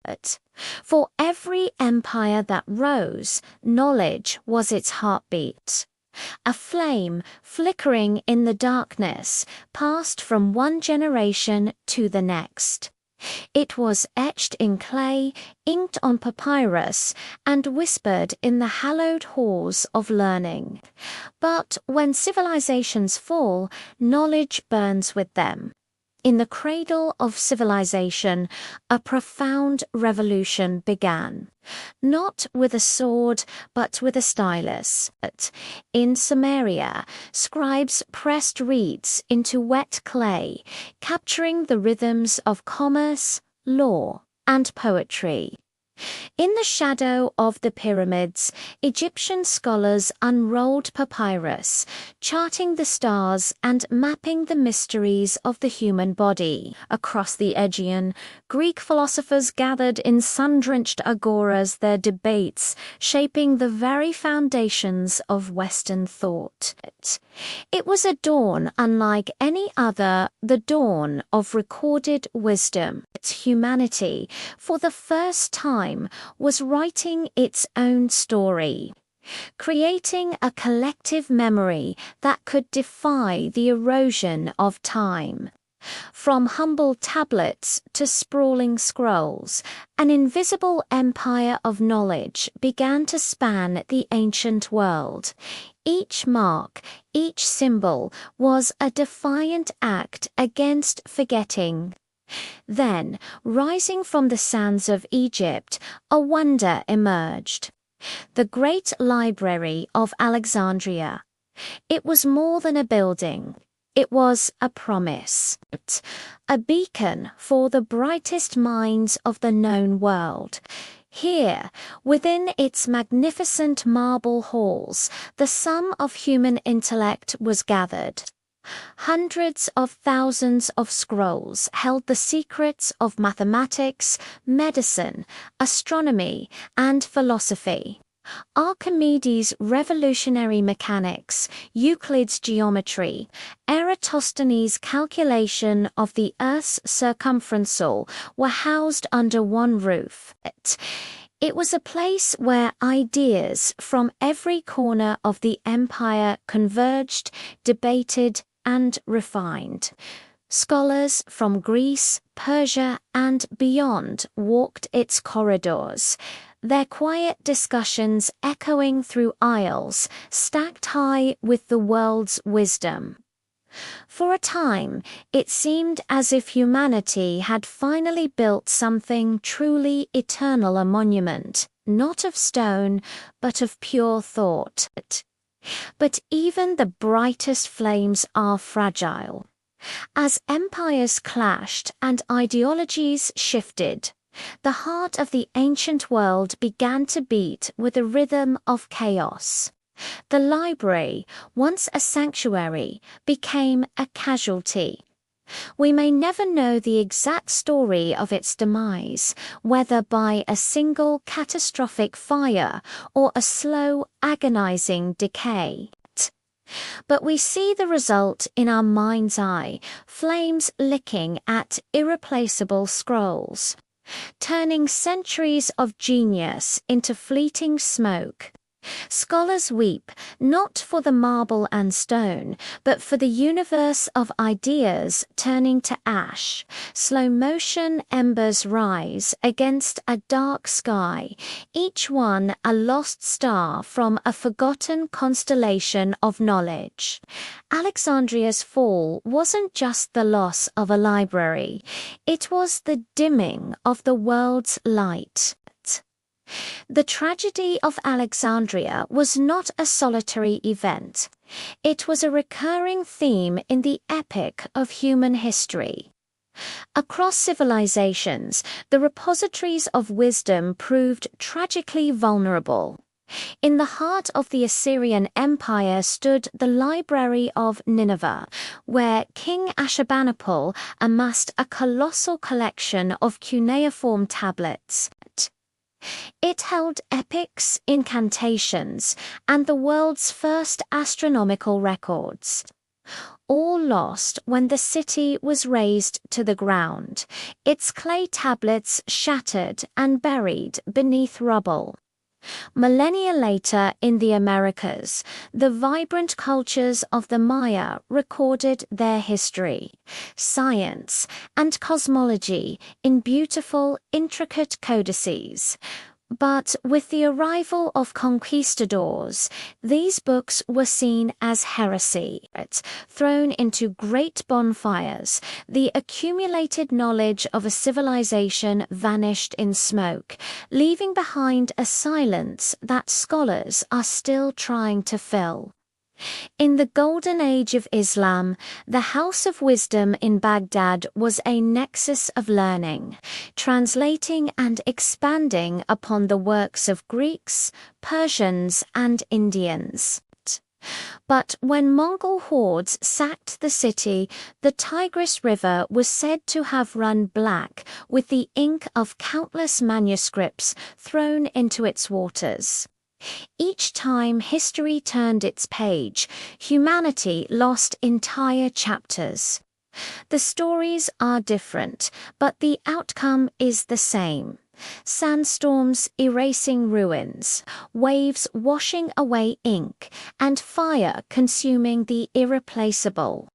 But for every empire that rose, knowledge was its heartbeat. A flame flickering in the darkness passed from one generation to the next. It was etched in clay, inked on papyrus, and whispered in the hallowed halls of learning. But when civilizations fall, knowledge burns with them. In the cradle of civilization, a profound revolution began. Not with a sword, but with a stylus. In Samaria, scribes pressed reeds into wet clay, capturing the rhythms of commerce, law, and poetry. In the shadow of the pyramids, Egyptian scholars unrolled papyrus, charting the stars and mapping the mysteries of the human body. Across the Aegean, Greek philosophers gathered in sun-drenched agoras, their debates shaping the very foundations of Western thought. It was a dawn unlike any other, the dawn of recorded wisdom. Humanity, for the first time, was writing its own story, creating a collective memory that could defy the erosion of time. From humble tablets to sprawling scrolls, an invisible empire of knowledge began to span the ancient world. Each mark, each symbol was a defiant act against forgetting. Then, rising from the sands of Egypt, a wonder emerged. The great Library of Alexandria. It was more than a building. It was a promise, a beacon for the brightest minds of the known world. Here, within its magnificent marble halls, the sum of human intellect was gathered. Hundreds of thousands of scrolls held the secrets of mathematics, medicine, astronomy, and philosophy. Archimedes' revolutionary mechanics, Euclid's geometry, Eratosthenes' calculation of the Earth's circumferential were housed under one roof. It was a place where ideas from every corner of the empire converged, debated, and refined. Scholars from Greece, Persia, and beyond walked its corridors, their quiet discussions echoing through aisles stacked high with the world's wisdom. For a time, it seemed as if humanity had finally built something truly eternal, a monument, not of stone, but of pure thought. But even the brightest flames are fragile. As empires clashed and ideologies shifted, the heart of the ancient world began to beat with a rhythm of chaos. The library, once a sanctuary, became a casualty. We may never know the exact story of its demise, whether by a single catastrophic fire or a slow, agonizing decay. But we see the result in our mind's eye, flames licking at irreplaceable scrolls, turning centuries of genius into fleeting smoke. Scholars weep not for the marble and stone, but for the universe of ideas turning to ash. Slow motion embers rise against a dark sky, each one a lost star from a forgotten constellation of knowledge. Alexandria's fall wasn't just the loss of a library, it was the dimming of the world's light. The tragedy of Alexandria was not a solitary event. It was a recurring theme in the epic of human history. Across civilizations, the repositories of wisdom proved tragically vulnerable. In the heart of the Assyrian Empire stood the Library of Nineveh, where King Ashurbanipal amassed a colossal collection of cuneiform tablets. It held epics, incantations, and the world's first astronomical records. all lost when the city was razed to the ground, its clay tablets shattered and buried beneath rubble. Millennia later in the Americas, the vibrant cultures of the Maya recorded their history, science, and cosmology in beautiful, intricate codices. But with the arrival of conquistadors, these books were seen as heresy, thrown into great bonfires. The accumulated knowledge of a civilization vanished in smoke, leaving behind a silence that scholars are still trying to fill. In the Golden Age of Islam, the House of Wisdom in Baghdad was a nexus of learning, translating and expanding upon the works of Greeks, Persians, and Indians. But when Mongol hordes sacked the city, the Tigris River was said to have run black with the ink of countless manuscripts thrown into its waters. Each time history turned its page, humanity lost entire chapters. The stories are different, but the outcome is the same. Sandstorms erasing ruins, waves washing away ink, and fire consuming the irreplaceable.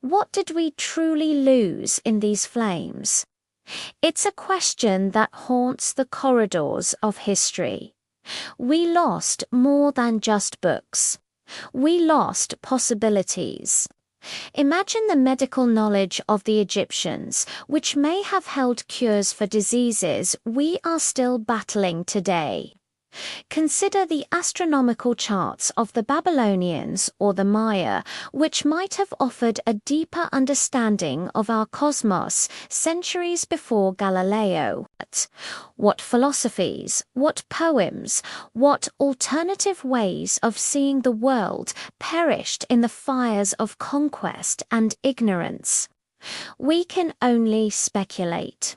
What did we truly lose in these flames? It's a question that haunts the corridors of history. We lost more than just books. We lost possibilities. Imagine the medical knowledge of the Egyptians, which may have held cures for diseases we are still battling today. Consider the astronomical charts of the Babylonians or the Maya, which might have offered a deeper understanding of our cosmos centuries before Galileo. What philosophies, what poems, what alternative ways of seeing the world perished in the fires of conquest and ignorance? We can only speculate.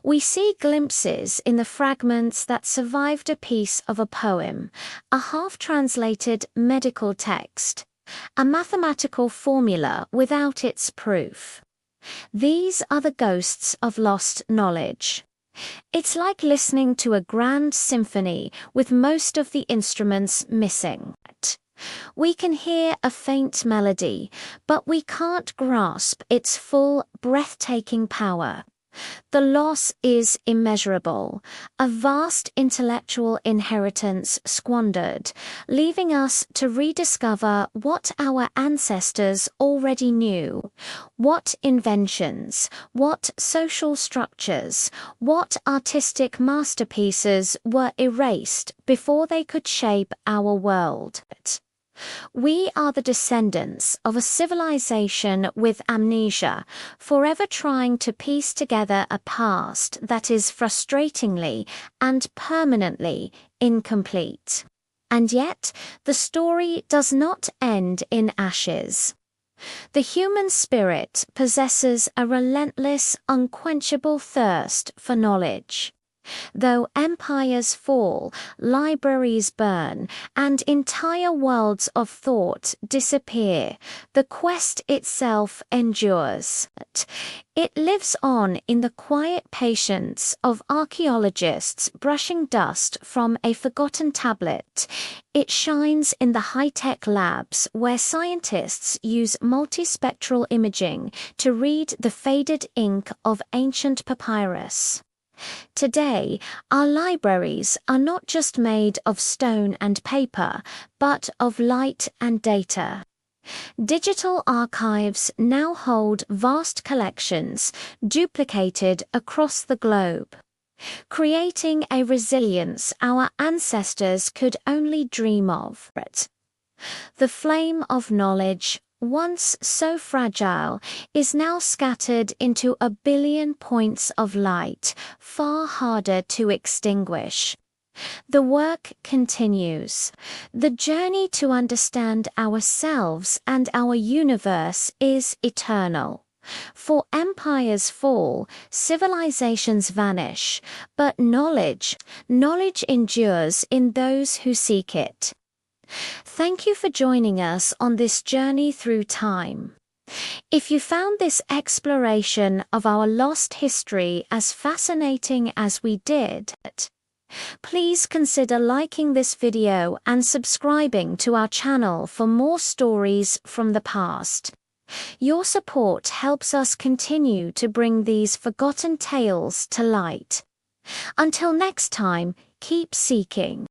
We see glimpses in the fragments that survived a piece of a poem, a half-translated medical text, a mathematical formula without its proof. These are the ghosts of lost knowledge. It's like listening to a grand symphony with most of the instruments missing. We can hear a faint melody, but we can't grasp its full, breathtaking power. The loss is immeasurable, a vast intellectual inheritance squandered, leaving us to rediscover what our ancestors already knew, what inventions, what social structures, what artistic masterpieces were erased before they could shape our world. We are the descendants of a civilization with amnesia, forever trying to piece together a past that is frustratingly and permanently incomplete. And yet, the story does not end in ashes. The human spirit possesses a relentless, unquenchable thirst for knowledge. Though empires fall, libraries burn, and entire worlds of thought disappear, the quest itself endures. It lives on in the quiet patience of archaeologists brushing dust from a forgotten tablet. It shines in the high-tech labs where scientists use multispectral imaging to read the faded ink of ancient papyrus. Today, our libraries are not just made of stone and paper, but of light and data. Digital archives now hold vast collections duplicated across the globe, creating a resilience our ancestors could only dream of. The flame of knowledge, once so fragile, is now scattered into a billion points of light, far harder to extinguish. The work continues. The journey to understand ourselves and our universe is eternal. For empires fall, civilizations vanish, but knowledge endures in those who seek it. Thank you for joining us on this journey through time. If you found this exploration of our lost history as fascinating as we did, please consider liking this video and subscribing to our channel for more stories from the past. Your support helps us continue to bring these forgotten tales to light. Until next time, keep seeking.